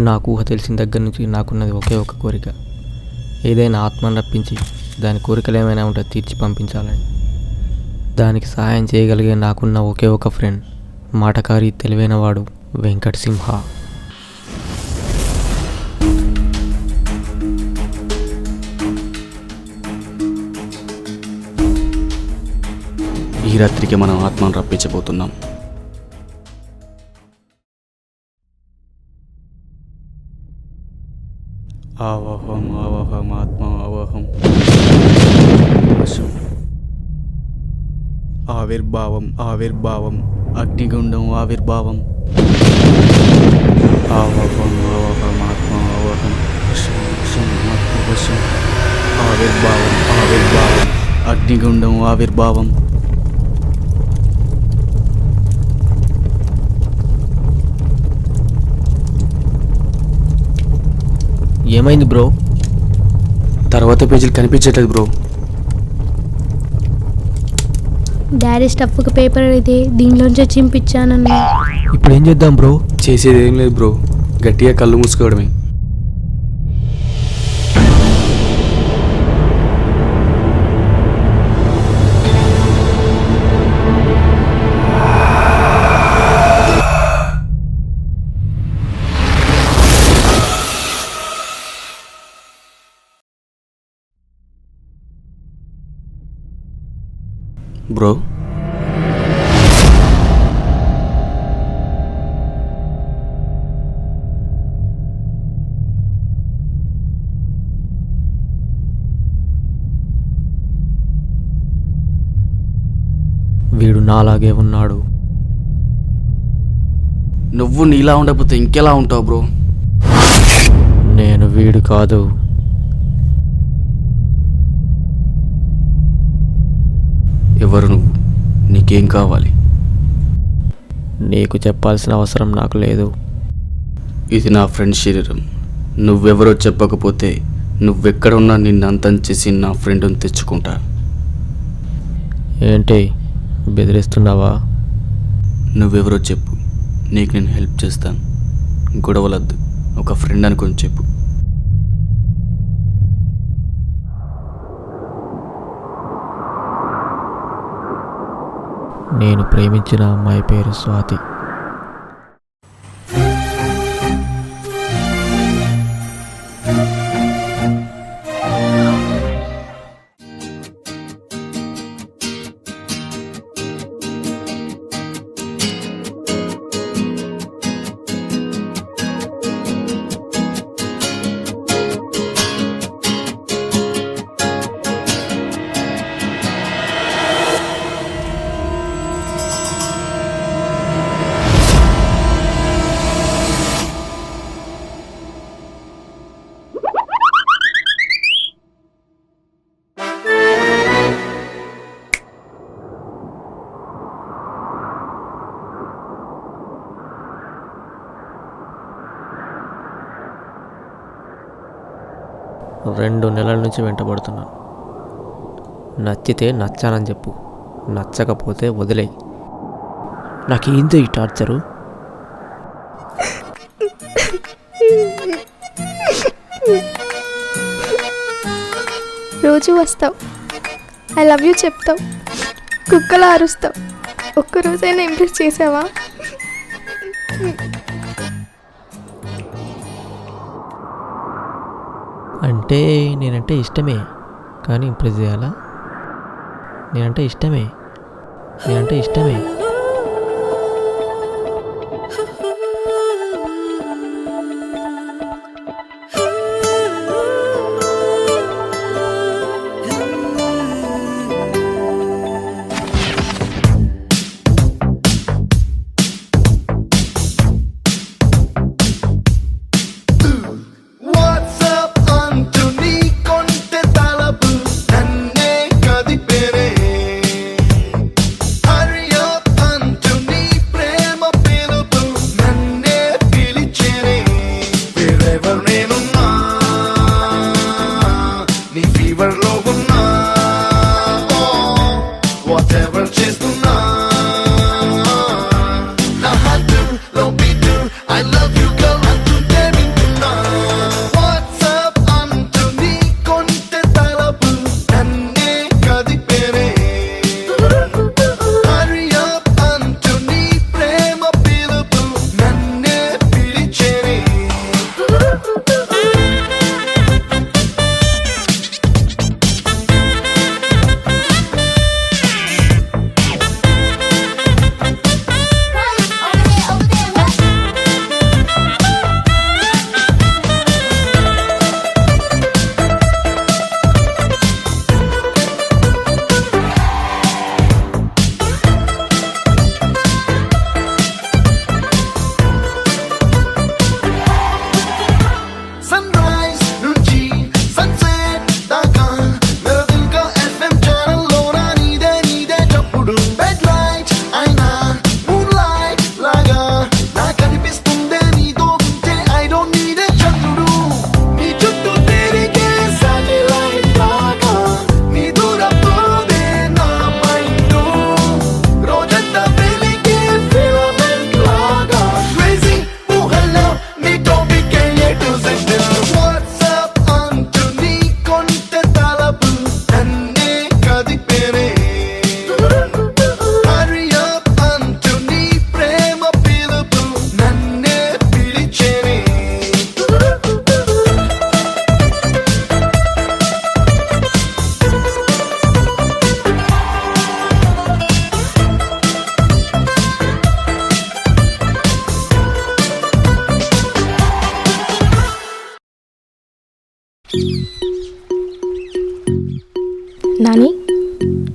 నాకు ఊహ తెలిసిన దగ్గర నుంచి నాకున్నది ఒకే ఒక కోరిక, ఏదైనా ఆత్మను రప్పించి దాని కోరికలు ఏమైనా ఉంటే తీర్చి పంపించాలని. దానికి సహాయం చేయగలిగే నాకున్న ఒకే ఒక ఫ్రెండ్, మాటకారి తెలివైనవాడు వెంకట్ సింహ. ఈ రాత్రికి మనం ఆత్మను రప్పించబోతున్నాం. ఆవాహం ఆవాహం ఆత్మ ఆవాహం. ఆవిర్భావం ఆవిర్భావం అగ్నిగుండం ఆవిర్భావం. ఆవాహం ఆవాహం ఆత్మ ఆవాహం. ఆవిర్భావం ఆవిర్భావం అగ్నిగుండం ఆవిర్భావం. ఏమైంది బ్రో? తర్వాత పేజీలు కనిపించట్లేదు బ్రో. డాడీ స్టఫ్కి పేపర్ అయితే దీనిలోంచి చింపించానన్నా. ఇప్పుడు ఏం చేద్దాం బ్రో? చేసేది ఏం లేదు బ్రో, గట్టిగా కళ్ళు మూసుకోవడమే. బ్రో వీడు నాలాగే ఉన్నాడు. నువ్వు నీలా ఉండకపోతే ఇంకెలా ఉంటావు బ్రో? నేను వీడు కాదు. ఎవరు నువ్వు? నీకేం కావాలి? నీకు చెప్పాల్సిన అవసరం నాకు లేదు. ఇది నా ఫ్రెండ్ శరీరం. నువ్వెవరో చెప్పకపోతే నువ్వెక్కడ ఉన్నా నిన్ను అంతం చేసి నా ఫ్రెండ్ని తెచ్చుకుంటా. ఏంటి బెదిరిస్తున్నావా? నువ్వెవరో చెప్పు, నీకు నేను హెల్ప్ చేస్తాను. గొడవలద్దు, ఒక ఫ్రెండ్ అనుకొని చెప్పు. నేను ప్రేమించిన అమ్మాయి పేరు స్వాతి. రెండు నెలల నుంచి వెంటబడుతున్నాను. నచ్చితే నచ్చానని చెప్పు, నచ్చకపోతే వదిలేయి. నాకేందో ఈ టార్చరు? రోజు వస్తావు, ఐ లవ్ యూ చెప్తావు, కుక్కలా అరుస్తావు. ఒక్కరోజైనా ఇంప్రెస్ చేసావా? అంటే నేనంటే ఇష్టమే కానీ ఇంప్రెస్ చేయాలా? నేనంటే ఇష్టమే.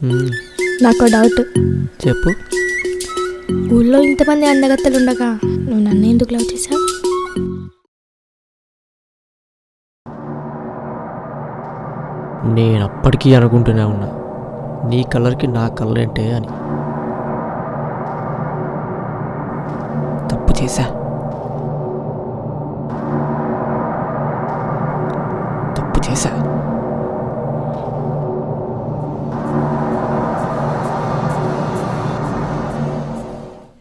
మ్మ్. నాకు డౌట్. చెప్పు. ఊళ్ళో ఇంతమంది అందగత్తలు ఉండగా నువ్వు నన్ను ఎందుకు లవ్ చేసావు? నేను అప్పటికీ అనుకుంటూనే ఉన్నా, నీ కలర్కి నా కలర్ ఏంటే అని. తప్పు చేశా. తప్పు చేశా.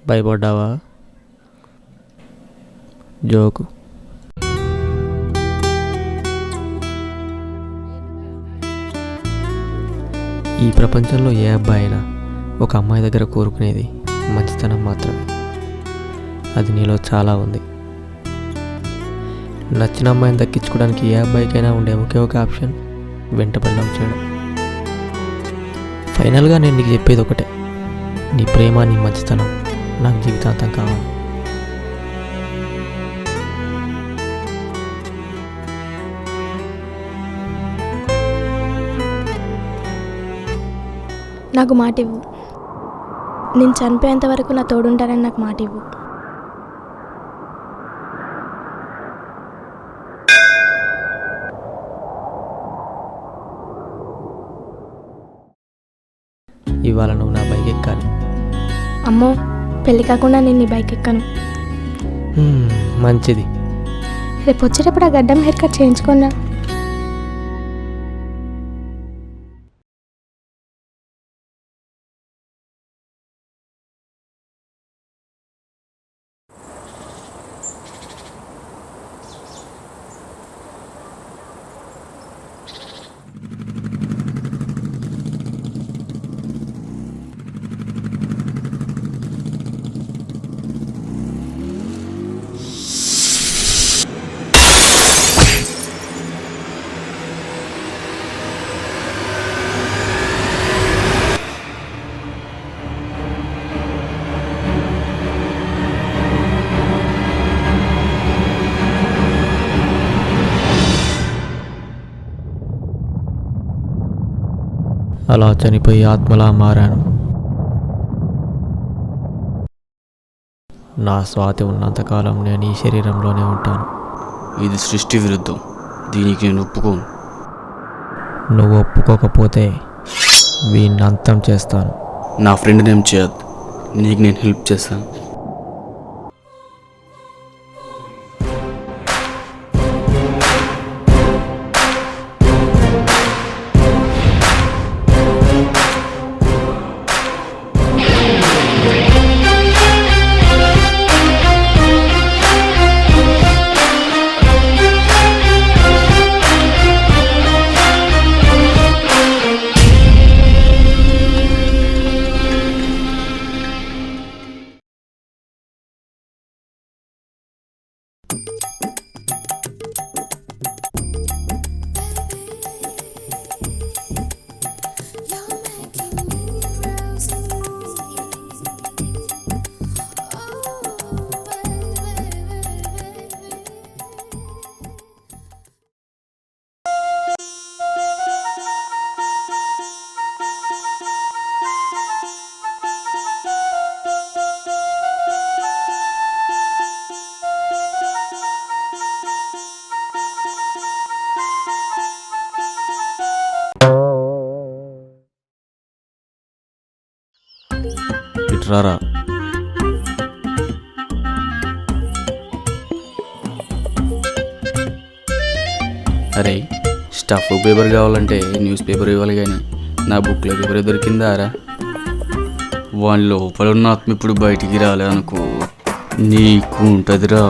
భయపడ్డావా? జోకు. ఈ ప్రపంచంలో ఏ అబ్బాయి అయినా ఒక అమ్మాయి దగ్గర కోరుకునేది మంచితనం మాత్రమే. అది నీలో చాలా ఉంది. నచ్చిన అమ్మాయిని దక్కించుకోవడానికి ఏ అబ్బాయికైనా ఉండే ఒకే ఒక ఆప్షన్ వెంటపడి లవ్ చేయడం. ఫైనల్గా నేను నీకు చెప్పేది ఒకటే, నీ ప్రేమ, నీ మంచితనం నాకు జీవితాంతం కావాలి. నాకు మాట ఇవ్వు. నేను చనిపోయేంత వరకు నా తోడుంటానని నాకు మాట ఇవ్వు. ఇవాళ నువ్వు నా బైక్ ఎక్కాలి. అమ్మో, పెళ్ళి కాకుండా నేను నీ బైక్ ఎక్కాను. మంచిది. రేపు వచ్చేటప్పుడు ఆ గడ్డం హెయిర్ కట్ చేయించుకున్నా. అలా చనిపోయి ఆత్మలా మారాను. నా స్వాతి ఉన్నంతకాలం నేను ఈ శరీరంలోనే ఉంటాను. ఇది సృష్టి విరుద్ధం. దీనికి నేను ఒప్పుకోను. నువ్వు ఒప్పుకోకపోతే వీడిని అంతం చేస్తాను. నా ఫ్రెండ్ నేమ్ చేయద్దు. నీకు నేను హెల్ప్ చేస్తాను. రారా. అరే, స్టఫ్ పేపర్ కావాలంటే న్యూస్ పేపర్ ఇవ్వాలి కానీ నా బుక్లో పేపర్ దొరికిందా రా? వాళ్ళ లోపల ఉన్న ఆత్మ ఇప్పుడు బయటికి రాలే అనుకో, నీకు ఉంటుందిరా.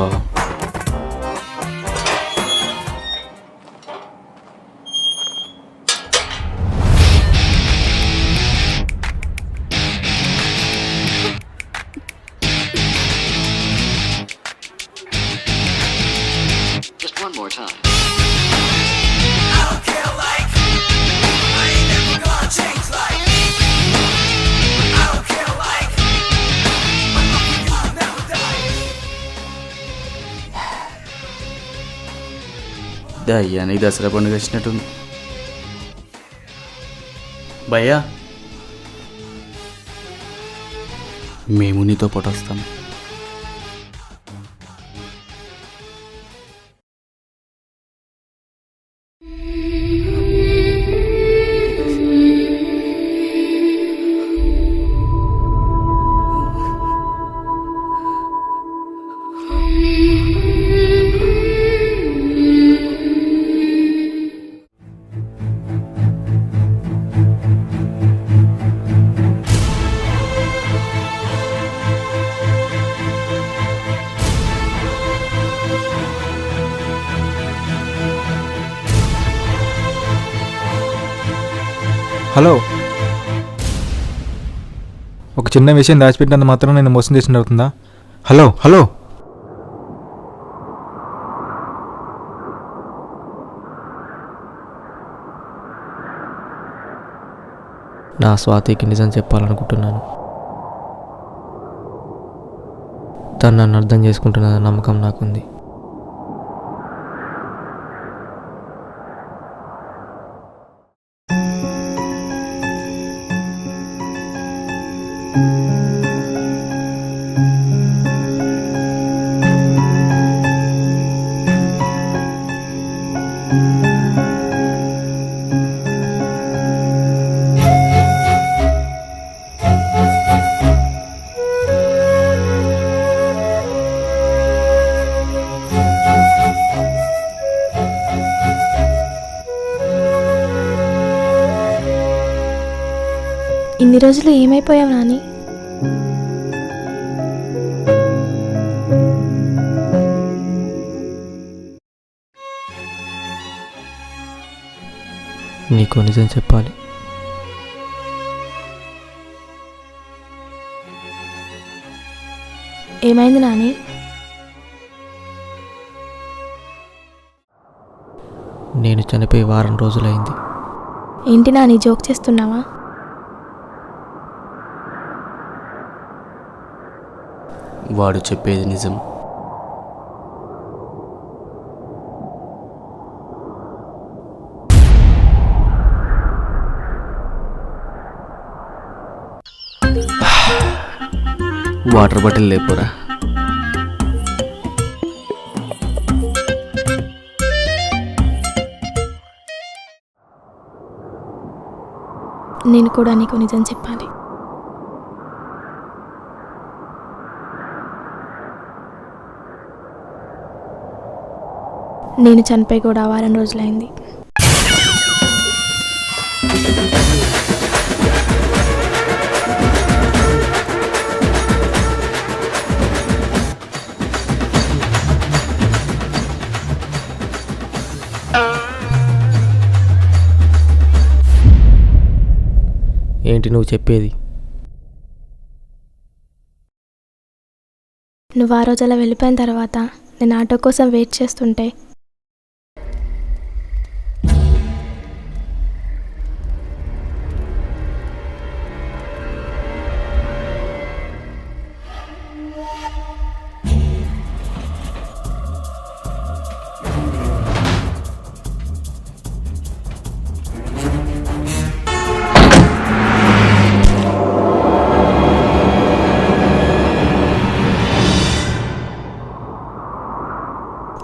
దయ్యానికి దసరా పండుగ వచ్చినట్టుంది. భయ్యా, మేము నీతో పాటు వస్తాం. హలో, ఒక చిన్న విషయం దాచిపెట్టినంత మాత్రం నేను మోసం చేసిన అవుతుందా? హలో హలో నా స్వాతికి నిజం చెప్పాలనుకుంటున్నాను. తను నన్ను అర్థం చేసుకుంటున్న నమ్మకం నాకుంది. ఇన్ని రోజులు ఏమైపోయావు నాని? నీకు నిజం చెప్పాలి. ఏమైంది నాని? నేను చనిపోయి వారం రోజులైంది. ఏంటి నాని, జోక్ చేస్తున్నావా? వాడు చెప్పేది నిజం. వాటర్ బాటిల్ లేపురా. నేను కూడా నీకు నిజం చెప్పాలి. నేను చనిపోయి కూడా వారం రోజులైంది. ఏంటి నువ్వు చెప్పేది? నువ్వు ఆ రోజు అలా వెళ్ళిపోయిన తర్వాత నేను ఆటో కోసం వెయిట్ చేస్తుంటే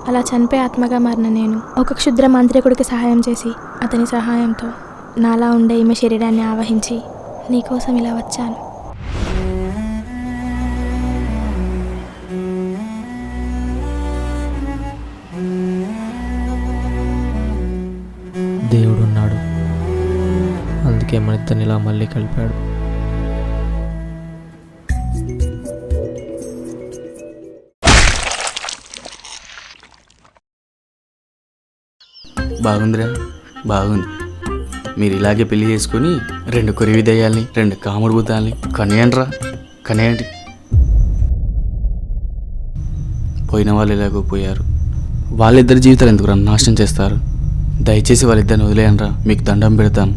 అలా చనిపోయి ఆత్మగా మారిన నేను ఒక క్షుద్ర మాంత్రికుడికి సహాయం చేసి అతని సహాయంతో నాలా ఉండే ఈమె శరీరాన్ని ఆవహించి నీకోసం ఇలా వచ్చాను. దేవుడున్నాడు, అందుకే మన ఇద్దరిని ఇలా మళ్ళీ కలిపాడు. బాగుందిరా, బాగుంది. మీరు ఇలాగే పెళ్లి చేసుకొని 2 కొరివి దయ్యాల్ని 2 కాముడు భూతాల్ని కనేయండిరా, కనేయండి. పోయిన వాళ్ళు ఎలాగో పోయారు, వాళ్ళిద్దరి జీవితాలు ఎందుకు నాశనం చేస్తారు? దయచేసి వాళ్ళిద్దరిని వదిలేయండిరా, మీకు దండం పెడతాం.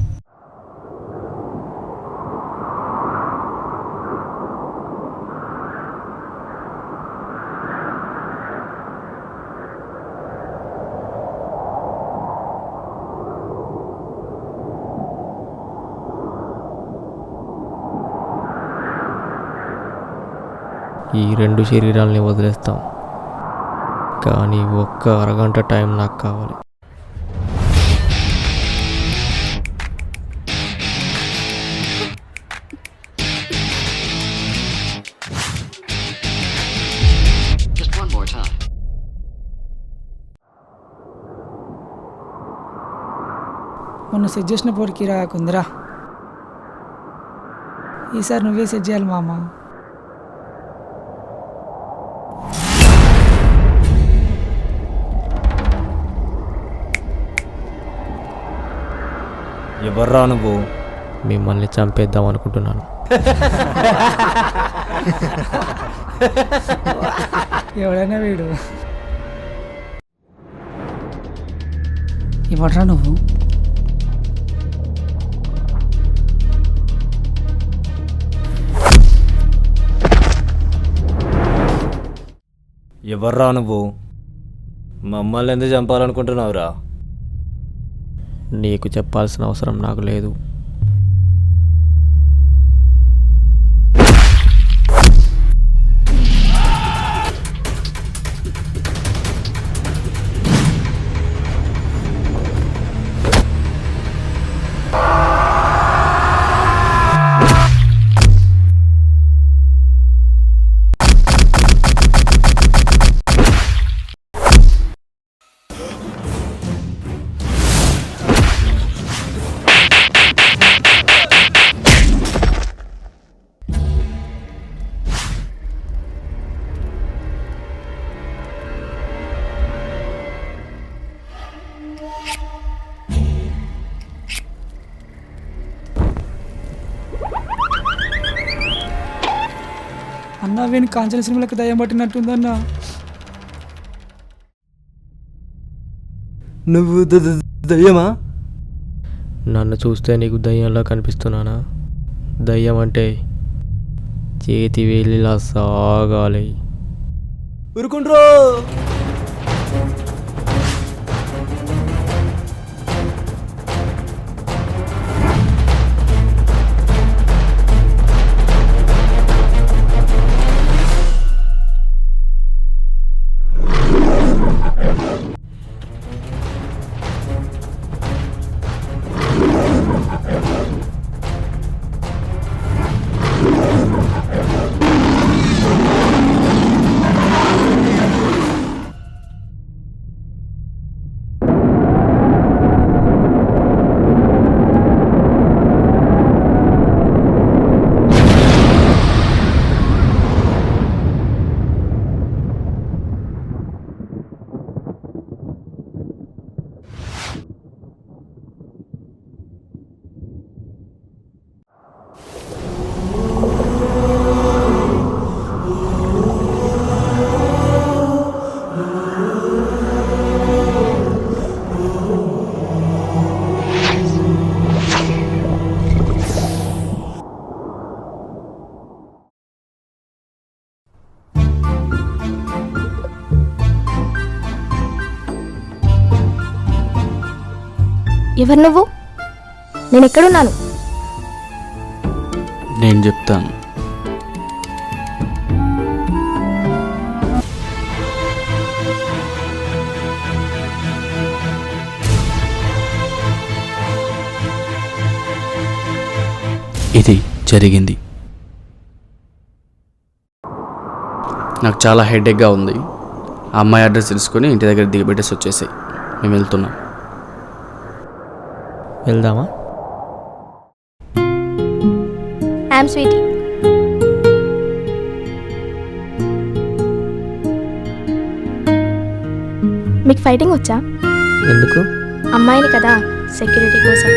ఈ 2 శరీరాలని వదిలేస్తాం. కానీ ఒక్క అరగంట టైం నాకు కావాలి. Just one more time. మొన్న సెట్ చేసిన పోటీకి రాకుందిరా. ఈసారి నువ్వే సెట్ చేయాలి మామ. ఎవర్రా నువ్వు? మిమ్మల్ని చంపేద్దాం అనుకుంటున్నాను. ఎవడైనా వీడు. ఇవ్వట్రా నువ్వు? ఎవర్రా నువ్వు? మమ్మల్ని ఎందుకు చంపాలనుకుంటున్నావురా? నీకు చెప్పాల్సిన అవసరం నాకు లేదు. అన్న వీని కాంచన సినిమాలకు దయ్యం పట్టినట్టుందన్న. నువ్వు దయ్యమా? నన్ను చూస్తే నీకు దయ్యంలా కనిపిస్తున్నానా? దయ్యం అంటే చేతి వేలిలా సాగాలి. ఊరుకుండ్రో. ఎవరు నువ్వు? నేను ఎక్కడున్నాను? నేను చెప్తాను. ఇది జరిగింది. నాకు చాలా హెడేక్గా ఉంది. ఆ అమ్మాయి అడ్రస్ తెలుసుకొని ఇంటి దగ్గర దిగబెట్టేసి వచ్చేసాయి. మేము వెళ్తున్నాం. వెళ్దామా? I'm Sweety. మీకు ఫైటింగ్ వచ్చా? ఎందుకు? అమ్మాయిని కదా, సెక్యూరిటీ కోసం.